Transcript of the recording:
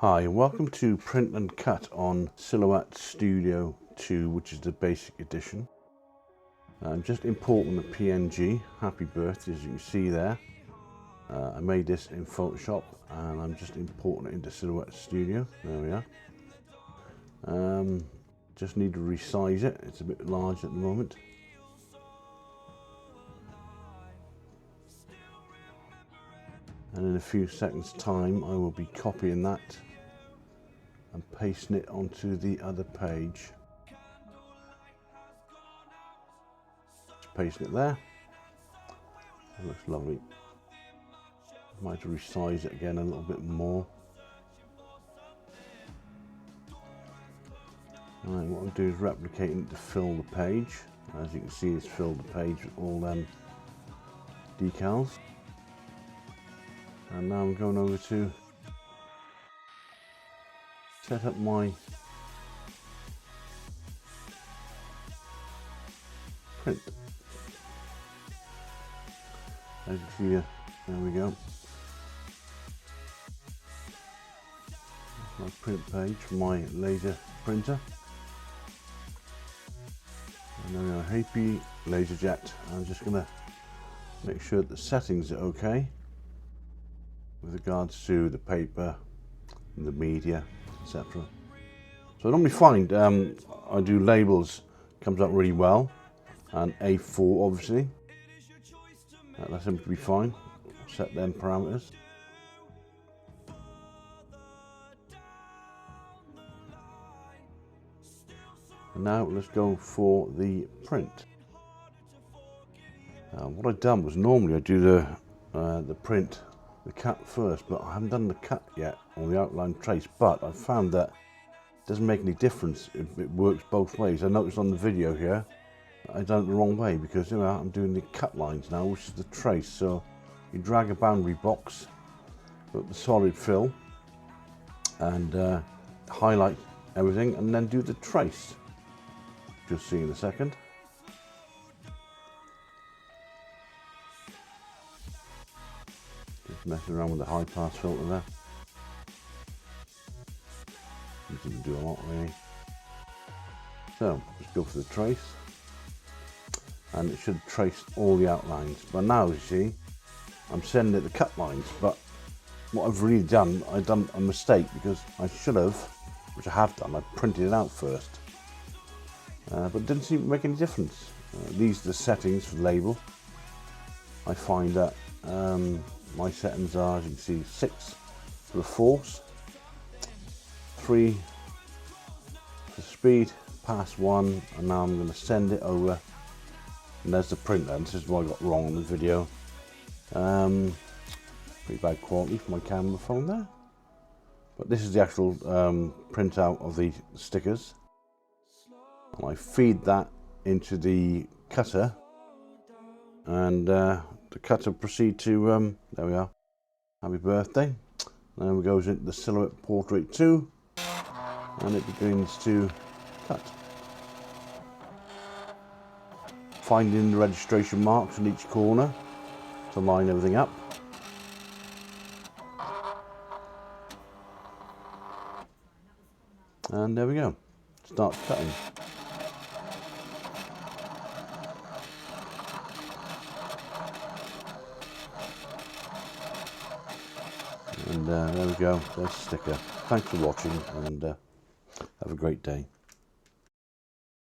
Hi and welcome to Print and Cut on Silhouette Studio 2, which is the basic edition. I'm just importing the PNG, happy birthday, as you can see there. I made this in Photoshop and I'm just importing it into Silhouette Studio. There we are. Just need to resize it, it's a bit large at the moment. And in a few seconds time I will be copying that and pasting it onto the other page. Just pasting it there. That looks lovely. I might have to resize it again a little bit more. Right, what I'll do is replicating it to fill the page. As you can see, it's filled the page with all them decals. And now I'm going over to set up my print. As you see here, there we go. That's my print page for my laser printer. And then we have a HP laser jet. I'm just going to make sure that the settings are okay with regards to the paper and the media, etc. So I normally find I do labels, comes out really well, and A4 obviously. That seems to be fine. Set them parameters. And now let's go for the print. What I've done was normally I do the print, the cut first, but I haven't done the cut yet on the outline trace. But I found that it doesn't make any difference. It works both ways. I noticed on the video here I've done it the wrong way because I'm doing the cut lines now, which is the trace. So you drag a boundary box, put the solid fill, and highlight everything, and then do the trace. You'll see in a second. Just messing around with the high pass filter there. You can do a lot really. So let's go for the trace, and it should trace all the outlines. But now you see, I'm sending it the cut lines. But what I've really done, I've done a mistake because I should have, which I have done, I printed it out first. But it didn't seem to make any difference. These are the settings for the label. I find that my settings are, as you can see, 6 for the force, 3 for speed, pass 1, and now I'm going to send it over. And there's the print then. This is what I got wrong in the video. Pretty bad quality for my camera phone there. But this is the actual printout of the stickers. And I feed that into the cutter, and the cutter proceed to, there we are, happy birthday. Then it goes into the Silhouette Portrait 2, and it begins to cut. Finding the registration marks in each corner to line everything up. And there we go, start cutting. And there we go, there's the sticker. Thanks for watching, and have a great day.